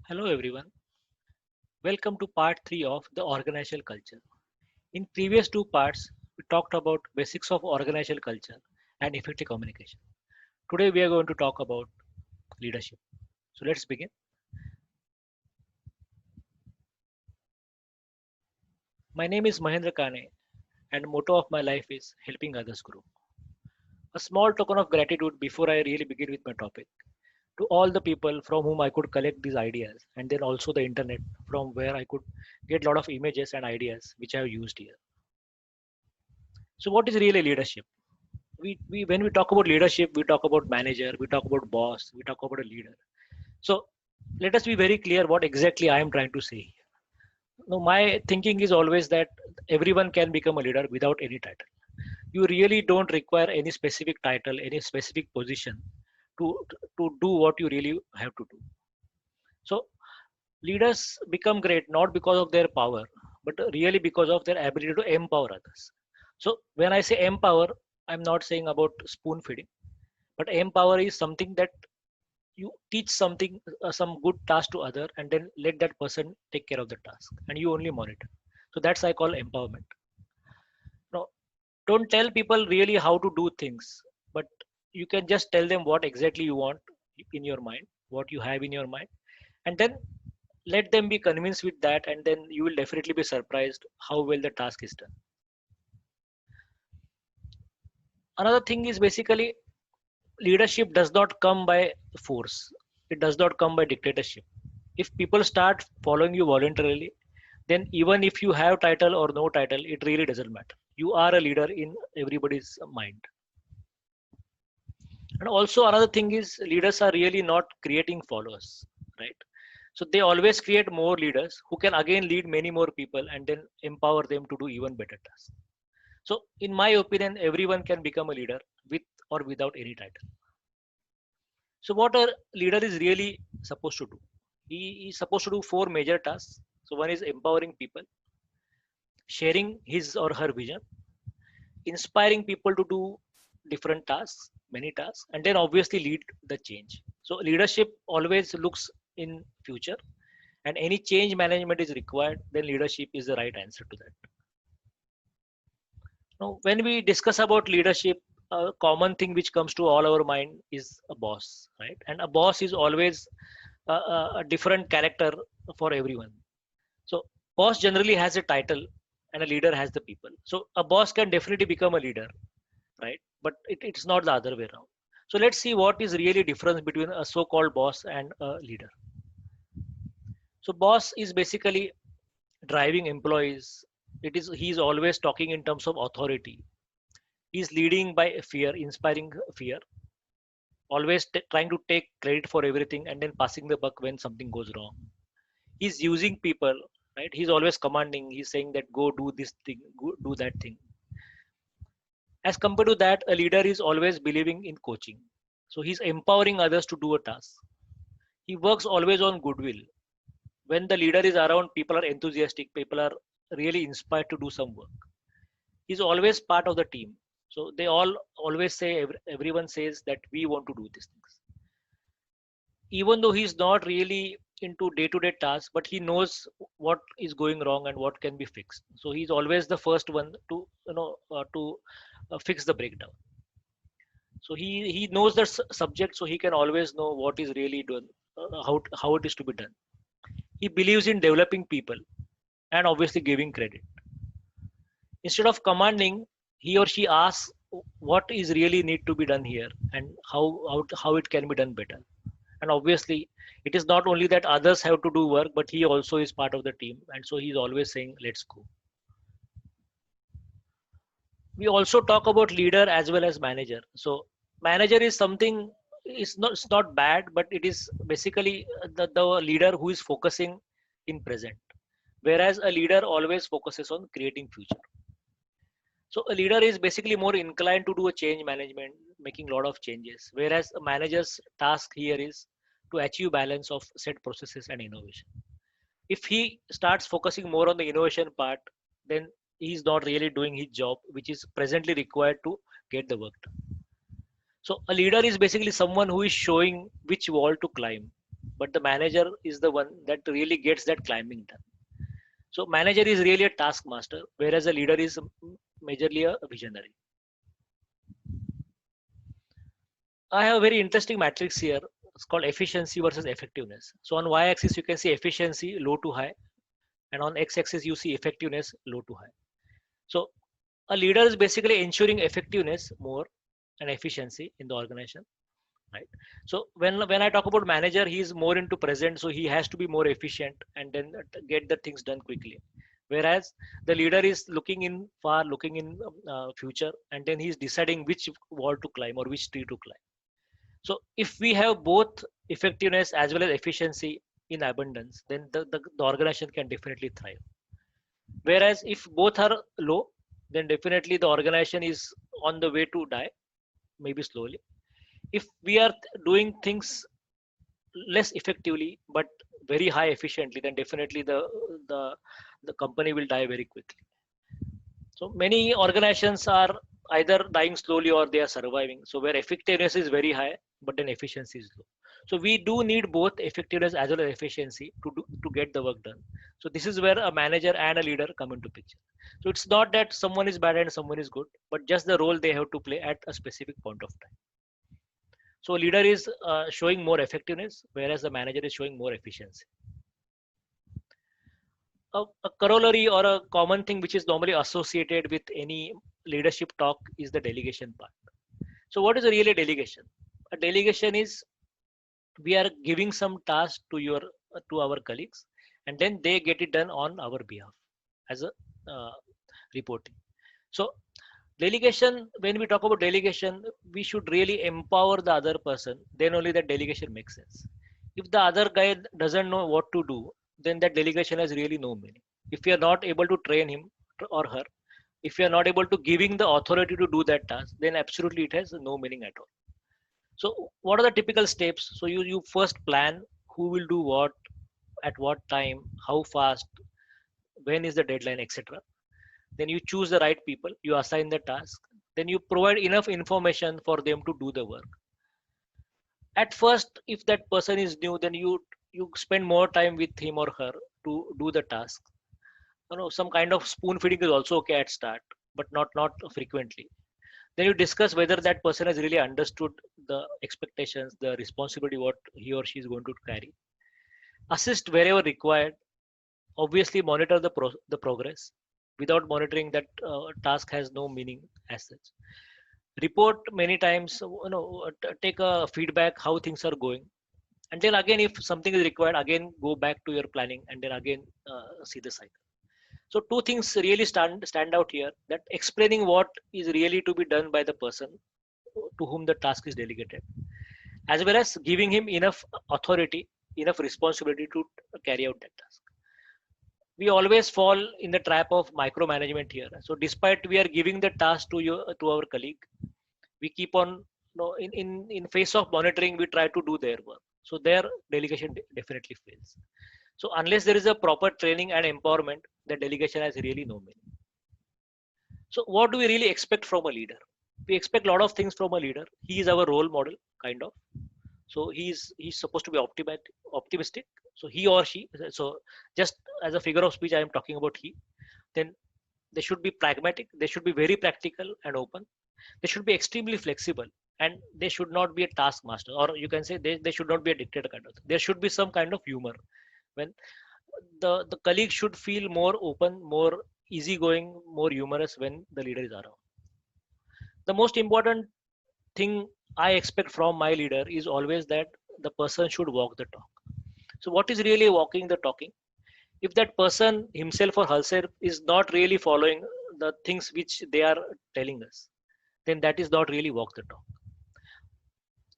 Hello everyone. Welcome to part 3 of the organizational culture. In previous two parts, we talked about basics of organizational culture and effective communication. Today we are going to talk about leadership. So let's begin. My name is Mahendra Kane and motto of my life is helping others grow. A small token of gratitude before I really begin with my topic to all the people from whom I could collect these ideas and then also the internet from where I could get a lot of images and ideas which I have used here. So what is really leadership? We when we talk about leadership, we talk about manager, we talk about boss, we talk about a leader. So let us be very clear what exactly I am trying to say here. Now, my thinking is always that everyone can become a leader without any title. You really don't require any specific title, any specific position to to do what you really have to do. So leaders become great not because of their power, but really because of their ability to empower others. So when I say empower, I'm not saying about spoon feeding, but empower is something that you teach something, some good task to other, and then let that person take care of the task, and you only monitor. So that's I call empowerment. Now, don't tell people really how to do things, but you can just tell them what exactly you want in your mind, what you have in your mind, and then let them be convinced with that, and then you will definitely be surprised how well the task is done. Another thing is basically leadership does not come by force, it does not come by dictatorship. If people start following you voluntarily, then even if you have title or no title, it really doesn't matter. You are a leader in everybody's mind. And also another thing is leaders are really not creating followers, right? So they always create more leaders who can again lead many more people and then empower them to do even better tasks. So in my opinion, everyone can become a leader with or without any title. So what a leader is really supposed to do, he is supposed to do four major tasks. So one is empowering people, sharing his or her vision, inspiring people to do different tasks, many tasks, and then obviously lead the change. So leadership always looks in future, and any change management is required, then leadership is the right answer to that. Now, when we discuss about leadership, a common thing which comes to all our mind is a boss, right? And a boss is always a different character for everyone. So boss generally has a title and a leader has the people. So a boss can definitely become a leader, right? But it's not the other way around. So let's see what is really difference between a so-called boss and a leader. So boss is basically driving employees. It is he's always talking in terms of authority. He's leading by fear, inspiring fear, always trying to take credit for everything and then passing the buck when something goes wrong. He's using people, right? He's always commanding. He's saying that go do this thing, go do that thing. As compared to that, a leader is always believing in coaching. So he's empowering others to do a task. He works always on goodwill. When the leader is around, people are enthusiastic, people are really inspired to do some work. He's always part of the team. So they all always say, everyone says that we want to do these things. Even though he's not really into day-to-day tasks, but he knows what is going wrong and what can be fixed. So he's always the first one to fix the breakdown. So he knows the subject, so he can always know what is really done, how it is to be done. He believes in developing people and obviously giving credit. Instead of commanding, he or she asks what is really need to be done here and how it can be done better. And obviously, it is not only that others have to do work, but he also is part of the team, and so he's always saying, "Let's go." We also talk about leader as well as manager. So manager is something, it's not bad, but it is basically the leader who is focusing in present, whereas a leader always focuses on creating future. So a leader is basically more inclined to do a change management, making a lot of changes, whereas a manager's task here is to achieve balance of set processes and innovation. If he starts focusing more on the innovation part, then he's not really doing his job, which is presently required to get the work. So a leader is basically someone who is showing which wall to climb. but the manager is the one that really gets that climbing done. So manager is really a taskmaster, whereas a leader is majorly a visionary. I have a very interesting matrix here. It's called efficiency versus effectiveness. So on y-axis you can see efficiency low to high, and on x-axis you see effectiveness low to high. So a leader is basically ensuring effectiveness more and efficiency in the organization, right? So when I talk about manager, he is more into present, so he has to be more efficient and then get the things done quickly. Whereas the leader is looking in far, looking in future, and then he's deciding which wall to climb or which tree to climb. So if we have both effectiveness as well as efficiency in abundance, then the organization can definitely thrive. Whereas if both are low, then definitely the organization is on the way to die, maybe slowly. If we are doing things less effectively but very high efficiently, then definitely the the company will die very quickly. So many organizations are either dying slowly or they are surviving. So where effectiveness is very high, but then efficiency is low. So we do need both effectiveness as well as efficiency to get the work done. So this is where a manager and a leader come into picture. So it's not that someone is bad and someone is good, but just the role they have to play at a specific point of time. So a leader is showing more effectiveness, whereas the manager is showing more efficiency. A corollary or a common thing which is normally associated with any leadership talk is the delegation part. So what is really a delegation? A delegation is we are giving some task to our colleagues, and then they get it done on our behalf as a reporting. So delegation, when we talk about delegation, we should really empower the other person, then only that delegation makes sense. If the other guy doesn't know what to do, then that delegation has really no meaning. If you are not able to train him or her, if you are not able to giving the authority to do that task, then absolutely it has no meaning at all. So what are the typical steps? So you first plan who will do what, at what time, how fast, when is the deadline, etc. Then you choose the right people, you assign the task, then you provide enough information for them to do the work. At first, if that person is new, then you spend more time with him or her to do the task. Some kind of spoon feeding is also okay at start, but not frequently. Then you discuss whether that person has really understood the expectations, the responsibility what he or she is going to carry. Assist wherever required. Obviously monitor the progress. Without monitoring, that task has no meaning as such. Report many times, take a feedback how things are going, and then again if something is required, again go back to your planning and then again see the cycle. So two things really stand out here, that explaining what is really to be done by the person to whom the task is delegated, as well as giving him enough authority, enough responsibility to carry out that task. We always fall in the trap of micromanagement here. So despite we are giving the task to our colleague, we keep on, in face of monitoring, we try to do their work. So their delegation definitely fails. So unless there is a proper training and empowerment, the delegation has really no meaning. So what do we really expect from a leader? We expect a lot of things from a leader. He is our role model, kind of. So he's supposed to be optimistic. So he or she. So just as a figure of speech, I am talking about he. Then they should be pragmatic. They should be very practical and open. They should be extremely flexible, and they should not be a taskmaster, or you can say they should not be a dictator kind of thing. There should be some kind of humor. When the colleague should feel more open, more easygoing, more humorous when the leader is around. The most important thing I expect from my leader is always that the person should walk the talk. So what is really walking the talking? If that person himself or herself is not really following the things which they are telling us, then that is not really walk the talk.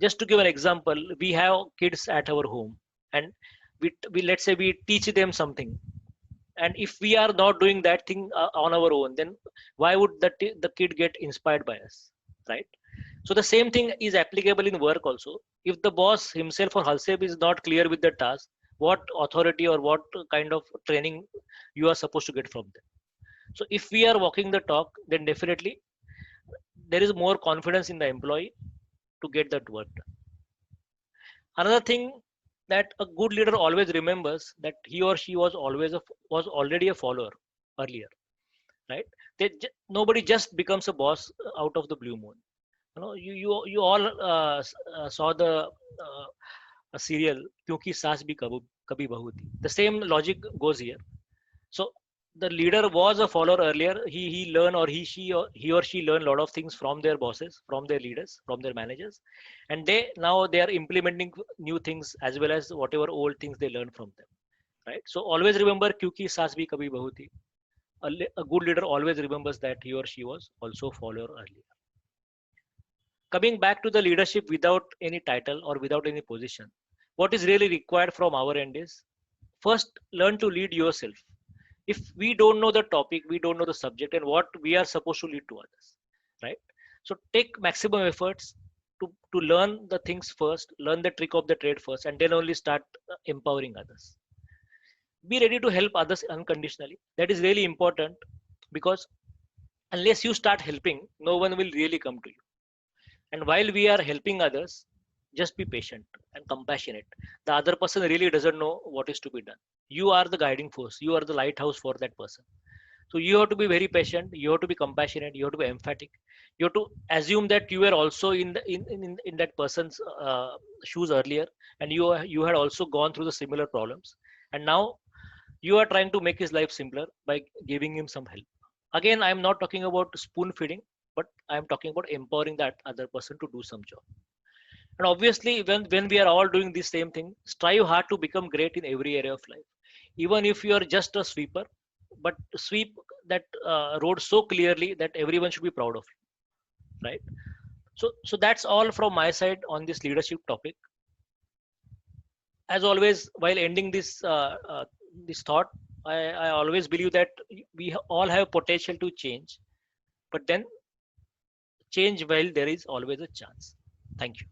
Just to give an example, we have kids at our home, and we let's say we teach them something, and if we are not doing that thing on our own, then why would the kid get inspired by us, right? So the same thing is applicable in work also. If the boss himself or herself is not clear with the task, what authority or what kind of training you are supposed to get from them? So if we are walking the talk, then definitely there is more confidence in the employee to get that work done. Another thing that a good leader always remembers that he or she was already a follower earlier, right? Nobody just becomes a boss out of the blue moon. You all saw the a serial क्योंकि सास भी कभी बहू थी. The same logic goes here. So the leader was a follower earlier. He learned, or he or she learned a lot of things from their bosses, from their leaders, from their managers, and they are implementing new things as well as whatever old things they learned from them, right? So always remember क्योंकि सास भी कभी बहू थी. A good leader always remembers that he or she was also a follower earlier. Coming back to the leadership without any title or without any position, what is really required from our end is first learn to lead yourself. If we don't know the topic, we don't know the subject and what we are supposed to lead to others, right? So take maximum efforts to learn the things first, learn the trick of the trade first, and then only start empowering others. Be ready to help others unconditionally. That is really important, because unless you start helping, no one will really come to you. And while we are helping others, just be patient and compassionate. The other person really doesn't know what is to be done. You are the guiding force, you are the lighthouse for that person. So you have to be very patient, you have to be compassionate, you have to be emphatic. You have to assume that you were also in that person's shoes earlier, and you had also gone through the similar problems, and now you are trying to make his life simpler by giving him some help. Again, I'm not talking about spoon feeding, but I'm talking about empowering that other person to do some job. And obviously, when we are all doing the same thing, strive hard to become great in every area of life. Even if you are just a sweeper, but sweep that road so clearly that everyone should be proud of you, right? So that's all from my side on this leadership topic. As always, while ending this thought, I always believe that we all have potential to change, but then change while there is always a chance. Thank you.